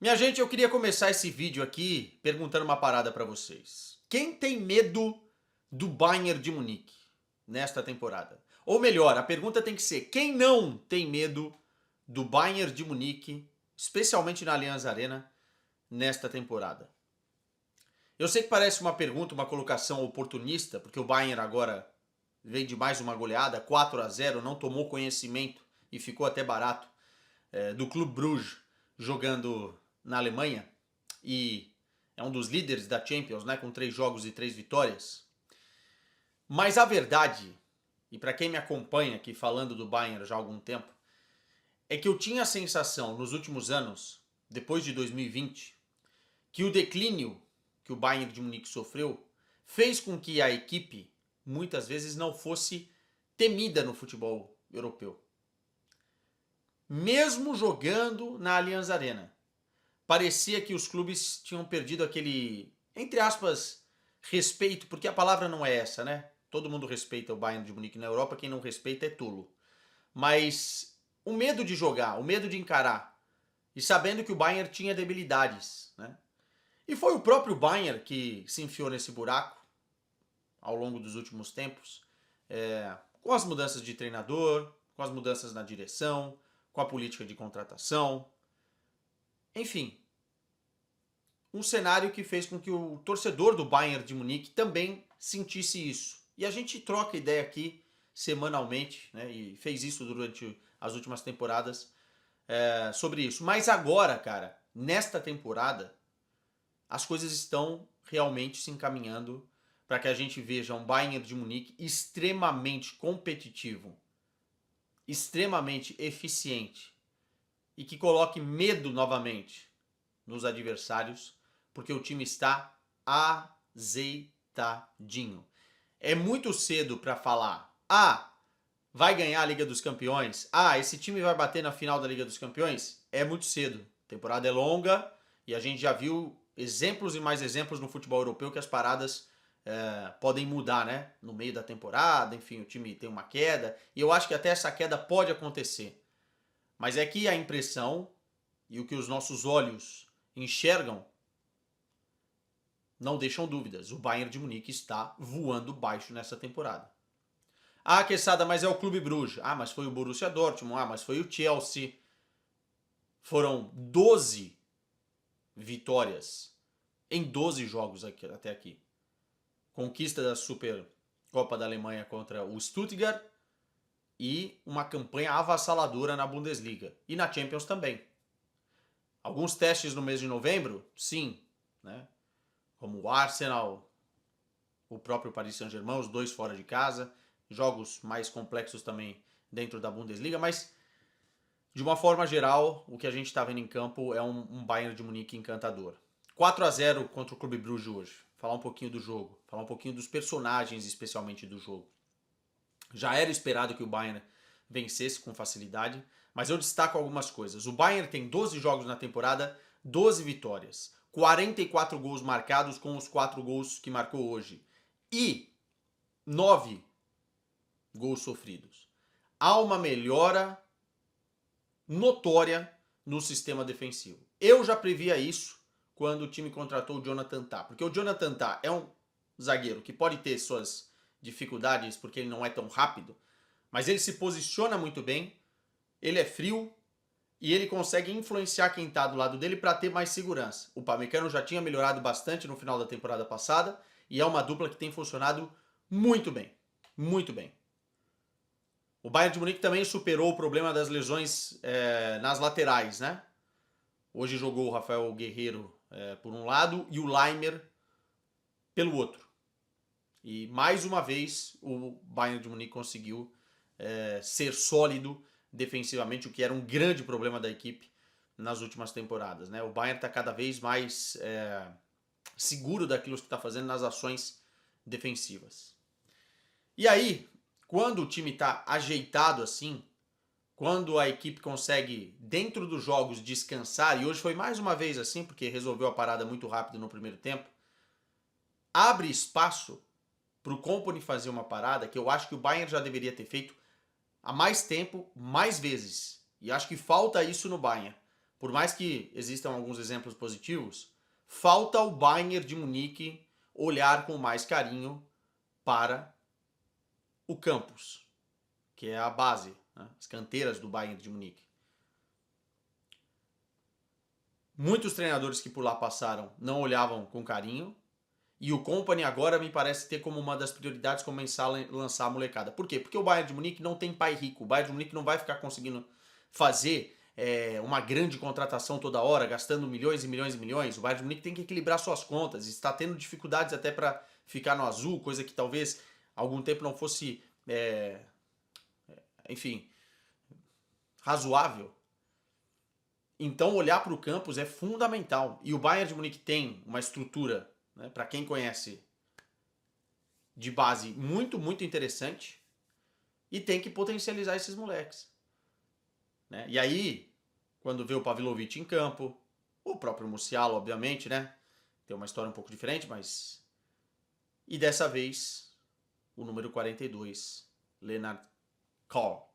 Minha gente, eu queria começar esse vídeo aqui perguntando uma parada pra vocês. Quem tem medo do Bayern de Munique nesta temporada? Ou melhor, a pergunta tem que ser: quem não tem medo do Bayern de Munique, especialmente na Allianz Arena, nesta temporada? Eu sei que parece uma pergunta, uma colocação oportunista, porque o Bayern agora vem de mais uma goleada, 4-0, não tomou conhecimento e ficou até barato do Clube Bruges jogando na Alemanha e é um dos líderes da Champions, né, com 3 jogos e 3 vitórias. Mas a verdade, e para quem me acompanha aqui falando do Bayern já há algum tempo, é que eu tinha a sensação nos últimos anos, depois de 2020, que o declínio que o Bayern de Munique sofreu fez com que a equipe muitas vezes não fosse temida no futebol europeu. Mesmo jogando na Allianz Arena, parecia que os clubes tinham perdido aquele, entre aspas, respeito, porque a palavra não é essa, né? Todo mundo respeita o Bayern de Munique na Europa, quem não respeita é tolo. Mas o medo de jogar, o medo de encarar, e sabendo que o Bayern tinha debilidades, né? E foi o próprio Bayern que se enfiou nesse buraco ao longo dos últimos tempos, com as mudanças de treinador, com as mudanças na direção, com a política de contratação, enfim, um cenário que fez com que o torcedor do Bayern de Munique também sentisse isso. E a gente troca ideia aqui semanalmente, né, e fez isso durante as últimas temporadas sobre isso. Mas agora, cara, nesta temporada, as coisas estão realmente se encaminhando para que a gente veja um Bayern de Munique extremamente competitivo, extremamente eficiente e que coloque medo novamente nos adversários, porque o time está azeitadinho. É muito cedo para falar: vai ganhar a Liga dos Campeões, esse time vai bater na final da Liga dos Campeões. É muito cedo. A temporada é longa e a gente já viu exemplos e mais exemplos no futebol europeu que as paradas podem mudar, né? No meio da temporada, enfim, o time tem uma queda e eu acho que até essa queda pode acontecer. Mas é que a impressão e o que os nossos olhos enxergam não deixam dúvidas. O Bayern de Munique está voando baixo nessa temporada. Quesada, mas é o Clube Bruges. Mas foi o Borussia Dortmund. Mas foi o Chelsea. Foram 12 vitórias em 12 jogos até aqui. Conquista da Supercopa da Alemanha contra o Stuttgart e uma campanha avassaladora na Bundesliga. E na Champions também. Alguns testes no mês de novembro? Sim. Né? Como o Arsenal, o próprio Paris Saint-Germain, os dois fora de casa. Jogos mais complexos também dentro da Bundesliga. Mas, de uma forma geral, o que a gente está vendo em campo é um Bayern de Munique encantador. 4-0 contra o Clube Bruges hoje. Falar um pouquinho do jogo. Falar um pouquinho dos personagens, especialmente do jogo. Já era esperado que o Bayern vencesse com facilidade, mas eu destaco algumas coisas. O Bayern tem 12 jogos na temporada, 12 vitórias, 44 gols marcados com os 4 gols que marcou hoje e 9 gols sofridos. Há uma melhora notória no sistema defensivo. Eu já previa isso quando o time contratou o Jonathan Tah, porque o Jonathan Tah é um zagueiro que pode ter suas dificuldades porque ele não é tão rápido, mas ele se posiciona muito bem, ele é frio e ele consegue influenciar quem está do lado dele para ter mais segurança. O Upamecano já tinha melhorado bastante no final da temporada passada e é uma dupla que tem funcionado muito bem, muito bem. O Bayern de Munique também superou o problema das lesões nas laterais, né? Hoje jogou o Rafael Guerreiro por um lado e o Laimer pelo outro. E mais uma vez o Bayern de Munique conseguiu ser sólido defensivamente, o que era um grande problema da equipe nas últimas temporadas. Né? O Bayern está cada vez mais seguro daquilo que está fazendo nas ações defensivas. E aí, quando o time está ajeitado assim, quando a equipe consegue, dentro dos jogos, descansar, e hoje foi mais uma vez assim, porque resolveu a parada muito rápido no primeiro tempo, abre espaço para o Kompany fazer uma parada que eu acho que o Bayern já deveria ter feito há mais tempo, mais vezes. E acho que falta isso no Bayern. por mais que existam alguns exemplos positivos, falta ao Bayern de Munique olhar com mais carinho para o campus, que é a base, né? As canteiras do Bayern de Munique. Muitos treinadores que por lá passaram não olhavam com carinho, e o Kompany agora me parece ter como uma das prioridades começar a lançar a molecada. Por quê? Porque o Bayern de Munique não tem pai rico. O Bayern de Munique não vai ficar conseguindo fazer uma grande contratação toda hora, gastando milhões e milhões e milhões. O Bayern de Munique tem que equilibrar suas contas. Está tendo dificuldades até para ficar no azul, coisa que talvez há algum tempo não fosse, enfim, razoável. Então olhar para o campus é fundamental. E o Bayern de Munique tem uma estrutura, né, para quem conhece, de base muito, muito interessante, e tem que potencializar esses moleques. Né? E aí, quando vê o Pavlovic em campo, o próprio Musiala, obviamente, né? Tem uma história um pouco diferente, mas... E dessa vez, o número 42, Leonard Kohl.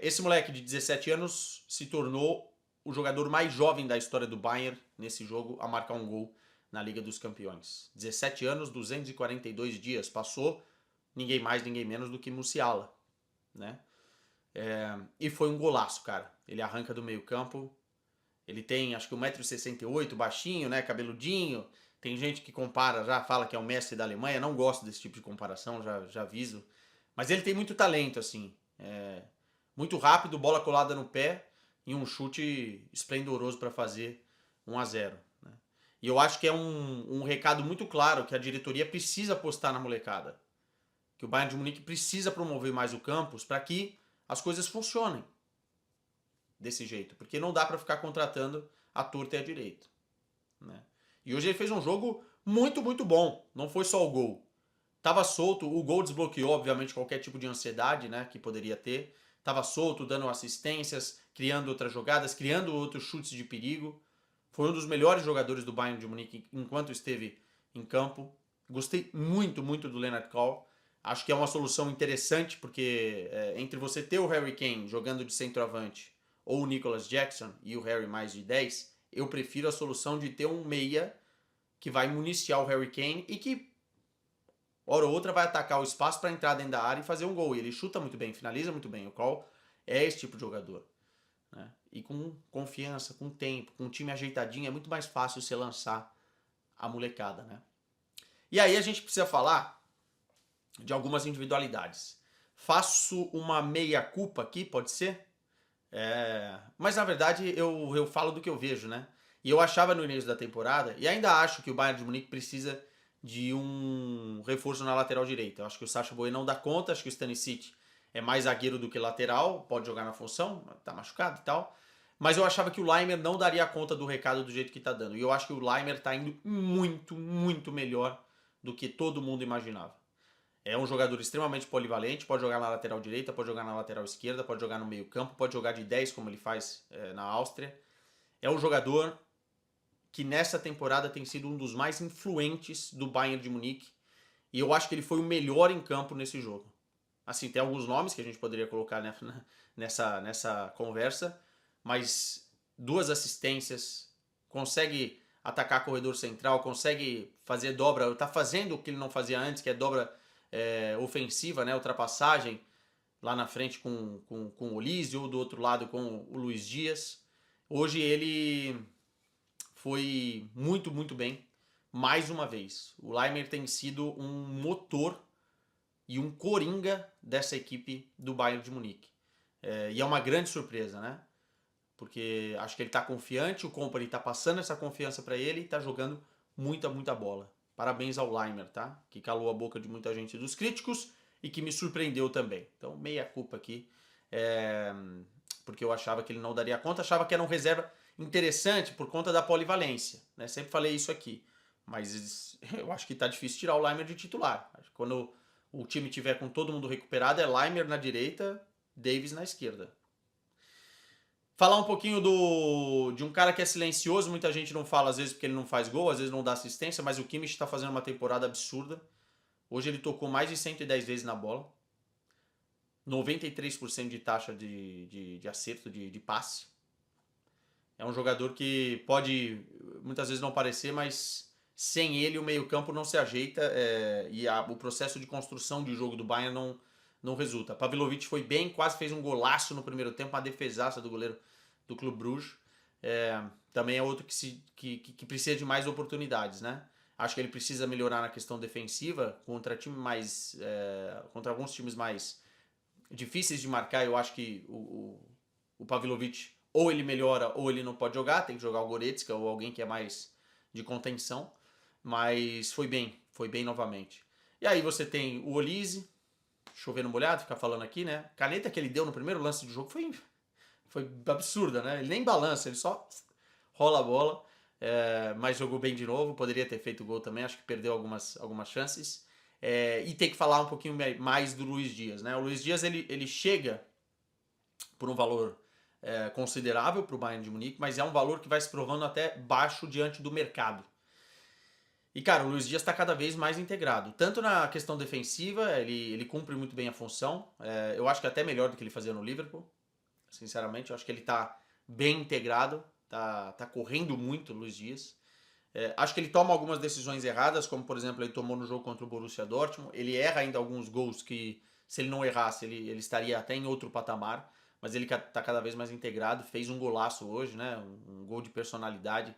Esse moleque de 17 anos se tornou o jogador mais jovem da história do Bayern nesse jogo a marcar um gol na Liga dos Campeões. 17 anos, 242 dias. Passou ninguém mais, ninguém menos do que Musiala, né? E foi um golaço, cara. Ele arranca do meio campo. Ele tem, acho que 1,68 m, baixinho, né? Cabeludinho. Tem gente que compara, já fala que é o Messi da Alemanha. Não gosto desse tipo de comparação, já aviso. Mas ele tem muito talento, assim. Muito rápido, bola colada no pé e um chute esplendoroso para fazer 1-0. Né? E eu acho que é um recado muito claro que a diretoria precisa apostar na molecada. Que o Bayern de Munique precisa promover mais o campus para que as coisas funcionem desse jeito. Porque não dá para ficar contratando à torta e à direita. Né? E hoje ele fez um jogo muito, muito bom. Não foi só o gol. Tava solto, o gol desbloqueou, obviamente, qualquer tipo de ansiedade, né, que poderia ter. Tava solto, dando assistências, criando outras jogadas, criando outros chutes de perigo. Foi um dos melhores jogadores do Bayern de Munique enquanto esteve em campo. Gostei muito, muito do Leonard Kohl. Acho que é uma solução interessante, porque entre você ter o Harry Kane jogando de centroavante ou o Nicolas Jackson e o Harry mais de 10, eu prefiro a solução de ter um meia que vai municiar o Harry Kane e que hora ou outra vai atacar o espaço para entrar dentro da área e fazer um gol. E ele chuta muito bem, finaliza muito bem. O Kohl é esse tipo de jogador. Né? E com confiança, com tempo, com um time ajeitadinho, é muito mais fácil você lançar a molecada. Né? E aí a gente precisa falar de algumas individualidades. Faço uma meia-culpa aqui, pode ser? Mas na verdade eu falo do que eu vejo, né? E eu achava no início da temporada, e ainda acho que o Bayern de Munique precisa de um reforço na lateral direita. Eu acho que o Sacha Boey não dá conta, acho que o Stanisic é mais zagueiro do que lateral, pode jogar na função, tá machucado e tal. Mas eu achava que o Laimer não daria conta do recado do jeito que tá dando. E eu acho que o Laimer tá indo muito, muito melhor do que todo mundo imaginava. É um jogador extremamente polivalente, pode jogar na lateral direita, pode jogar na lateral esquerda, pode jogar no meio campo, pode jogar de 10 como ele faz na Áustria. É um jogador que nessa temporada tem sido um dos mais influentes do Bayern de Munique. E eu acho que ele foi o melhor em campo nesse jogo. Assim, tem alguns nomes que a gente poderia colocar nessa conversa, mas 2 assistências, consegue atacar corredor central, consegue fazer dobra, está fazendo o que ele não fazia antes, que é dobra ofensiva, né, ultrapassagem lá na frente com o Olise ou do outro lado com o Luiz Dias. Hoje ele foi muito, muito bem, mais uma vez. O Laimer tem sido um motor e um coringa dessa equipe do Bayern de Munique. E é uma grande surpresa, né? Porque acho que ele está confiante, o Kompany está passando essa confiança para ele e está jogando muita, muita bola. Parabéns ao Laimer, tá? Que calou a boca de muita gente dos críticos e que me surpreendeu também. Então, meia culpa aqui, porque eu achava que ele não daria conta, achava que era um reserva interessante por conta da polivalência, né? Sempre falei isso aqui, mas eu acho que tá difícil tirar o Laimer de titular. Quando o time tiver com todo mundo recuperado, é Laimer na direita, Davis na esquerda. Falar um pouquinho de um cara que é silencioso, muita gente não fala às vezes porque ele não faz gol, às vezes não dá assistência, mas o Kimmich está fazendo uma temporada absurda. Hoje ele tocou mais de 110 vezes na bola, 93% de taxa de acerto de passe. É um jogador que pode muitas vezes não parecer, mas sem ele o meio-campo não se ajeita e o processo de construção de jogo do Bayern não resulta. Pavlovic foi bem, quase fez um golaço no primeiro tempo, uma defesaça do goleiro do Clube Bruges. Também é outro que precisa de mais oportunidades, né? Acho que ele precisa melhorar na questão defensiva contra contra alguns times mais difíceis de marcar. Eu acho que o Pavlovic ou ele melhora ou ele não pode jogar, tem que jogar o Goretzka ou alguém que é mais de contenção, mas foi bem novamente. E aí você tem o Olise, chovendo molhado, ficar falando aqui, né? Caneta que ele deu no primeiro lance do jogo foi absurda, né? Ele nem balança, ele só rola a bola, mas jogou bem de novo, poderia ter feito gol também, acho que perdeu algumas chances. E tem que falar um pouquinho mais do Luiz Dias, né? O Luiz Dias ele chega por um valor considerável para o Bayern de Munique, mas é um valor que vai se provando até baixo diante do mercado. E, cara, o Luiz Dias está cada vez mais integrado. Tanto na questão defensiva, ele cumpre muito bem a função. Eu acho que até melhor do que ele fazia no Liverpool. Sinceramente, eu acho que ele está bem integrado. Tá correndo muito o Luiz Dias. Acho que ele toma algumas decisões erradas, como, por exemplo, ele tomou no jogo contra o Borussia Dortmund. Ele erra ainda alguns gols que, se ele não errasse, ele estaria até em outro patamar. Mas ele está cada vez mais integrado. Fez um golaço hoje, né? Um gol de personalidade.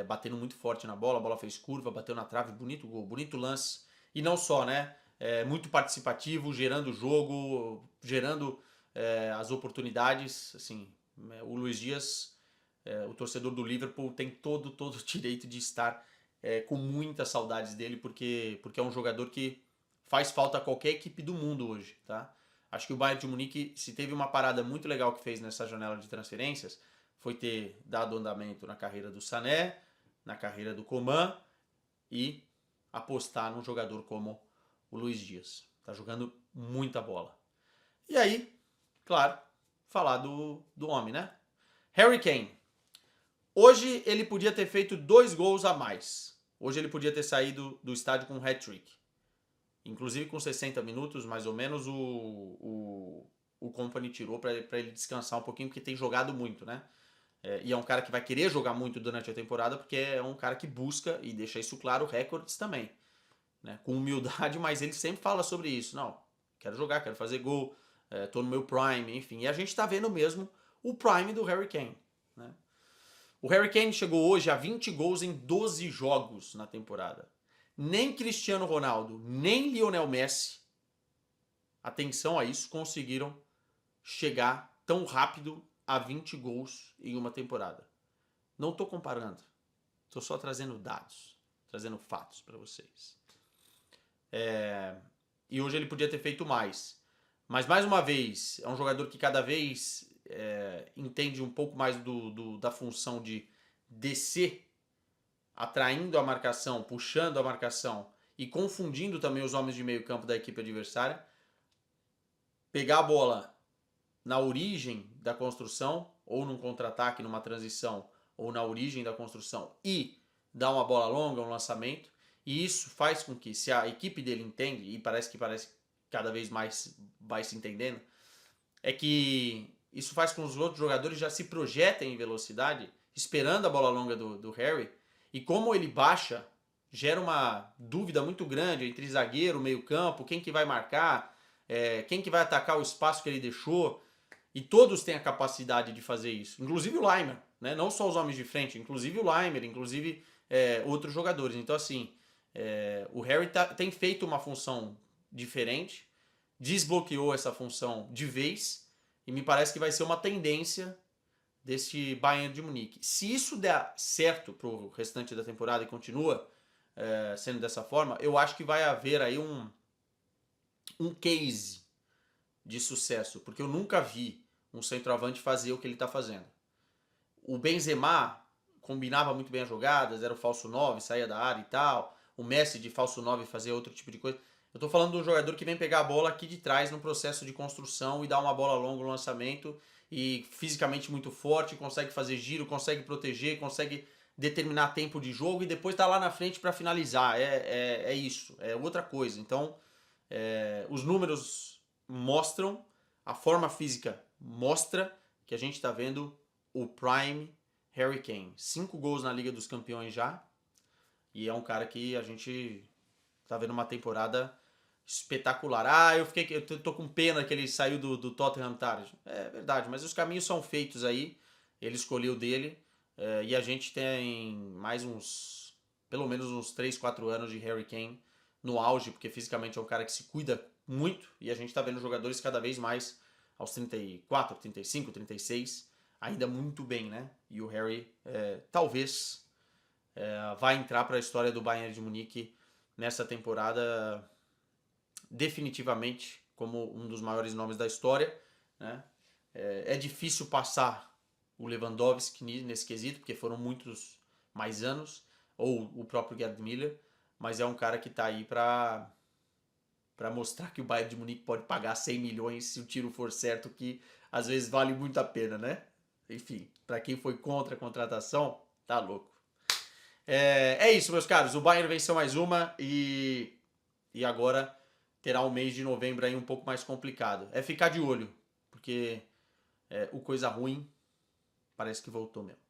Batendo muito forte na bola, a bola fez curva, bateu na trave, bonito gol, bonito lance. E não só, né? Muito participativo, gerando o jogo, gerando as oportunidades. Assim, o Luiz Dias, o torcedor do Liverpool, tem todo o direito de estar com muitas saudades dele, porque é um jogador que faz falta a qualquer equipe do mundo hoje, tá? Acho que o Bayern de Munique, se teve uma parada muito legal que fez nessa janela de transferências, foi ter dado andamento na carreira do Sané, na carreira do Coman e apostar num jogador como o Luiz Dias. Tá jogando muita bola. E aí, claro, falar do homem, né? Harry Kane. Hoje ele podia ter feito 2 gols a mais. Hoje ele podia ter saído do estádio com um hat-trick. Inclusive com 60 minutos, mais ou menos, o Company tirou para ele descansar um pouquinho, porque tem jogado muito, né? E é um cara que vai querer jogar muito durante a temporada, porque é um cara que busca, e deixa isso claro, recordes também. Né? Com humildade, mas ele sempre fala sobre isso. Não, quero jogar, quero fazer gol, tô no meu prime, enfim. E a gente tá vendo mesmo o prime do Harry Kane. Né? O Harry Kane chegou hoje a 20 gols em 12 jogos na temporada. Nem Cristiano Ronaldo, nem Lionel Messi, atenção a isso, conseguiram chegar tão rápido a 20 gols em uma temporada. Não estou comparando, estou só trazendo dados, trazendo fatos para vocês. E hoje ele podia ter feito mais. Mas, mais uma vez, é um jogador que cada vez entende um pouco mais da função de descer, atraindo a marcação, puxando a marcação e confundindo também os homens de meio campo da equipe adversária. Pegar a bola na origem da construção, ou num contra-ataque, numa transição, ou na origem da construção, e dar uma bola longa, um lançamento. E isso faz com que, se a equipe dele entende, e parece cada vez mais vai se entendendo, é que isso faz com que os outros jogadores já se projetem em velocidade, esperando a bola longa do Harry, e como ele baixa, gera uma dúvida muito grande entre zagueiro, meio campo, quem que vai marcar, quem que vai atacar o espaço que ele deixou. E todos têm a capacidade de fazer isso, inclusive o Laimer, né? Não só os homens de frente, inclusive o Laimer, inclusive outros jogadores. Então, assim, o Harry tem feito uma função diferente, desbloqueou essa função de vez, e me parece que vai ser uma tendência desse Bayern de Munique. Se isso der certo para o restante da temporada e continua sendo dessa forma, eu acho que vai haver aí um case de sucesso, porque eu nunca vi um centroavante fazer o que ele está fazendo. O Benzema combinava muito bem as jogadas, era o falso 9, saía da área e tal. O Messi de falso 9 fazia outro tipo de coisa. Eu estou falando de um jogador que vem pegar a bola aqui de trás no processo de construção e dar uma bola longa no lançamento, e fisicamente muito forte, consegue fazer giro, consegue proteger, consegue determinar tempo de jogo e depois tá lá na frente para finalizar. É isso, é outra coisa. Então, os números mostram, a forma física mostra que a gente está vendo o prime Harry Kane. 5 gols na Liga dos Campeões já. E é um cara que a gente tá vendo uma temporada espetacular. Ah, eu tô com pena que ele saiu do Tottenham tarde. É verdade, mas os caminhos são feitos aí. Ele escolheu dele. E a gente tem mais pelo menos uns 3, 4 anos de Harry Kane no auge, porque fisicamente é um cara que se cuida muito. E a gente tá vendo jogadores cada vez mais aos 34, 35, 36, ainda muito bem, né? E o Harry talvez vai entrar para a história do Bayern de Munique nessa temporada definitivamente como um dos maiores nomes da história, né? É difícil passar o Lewandowski nesse quesito, porque foram muitos mais anos, ou o próprio Gerd Müller, mas é um cara que está aí para mostrar que o Bayern de Munique pode pagar 100 milhões se o tiro for certo, que às vezes vale muito a pena, né? Enfim, para quem foi contra a contratação, tá louco. É isso, meus caros. O Bayern venceu mais uma e agora terá um mês de novembro aí um pouco mais complicado. É ficar de olho, porque o coisa ruim parece que voltou mesmo.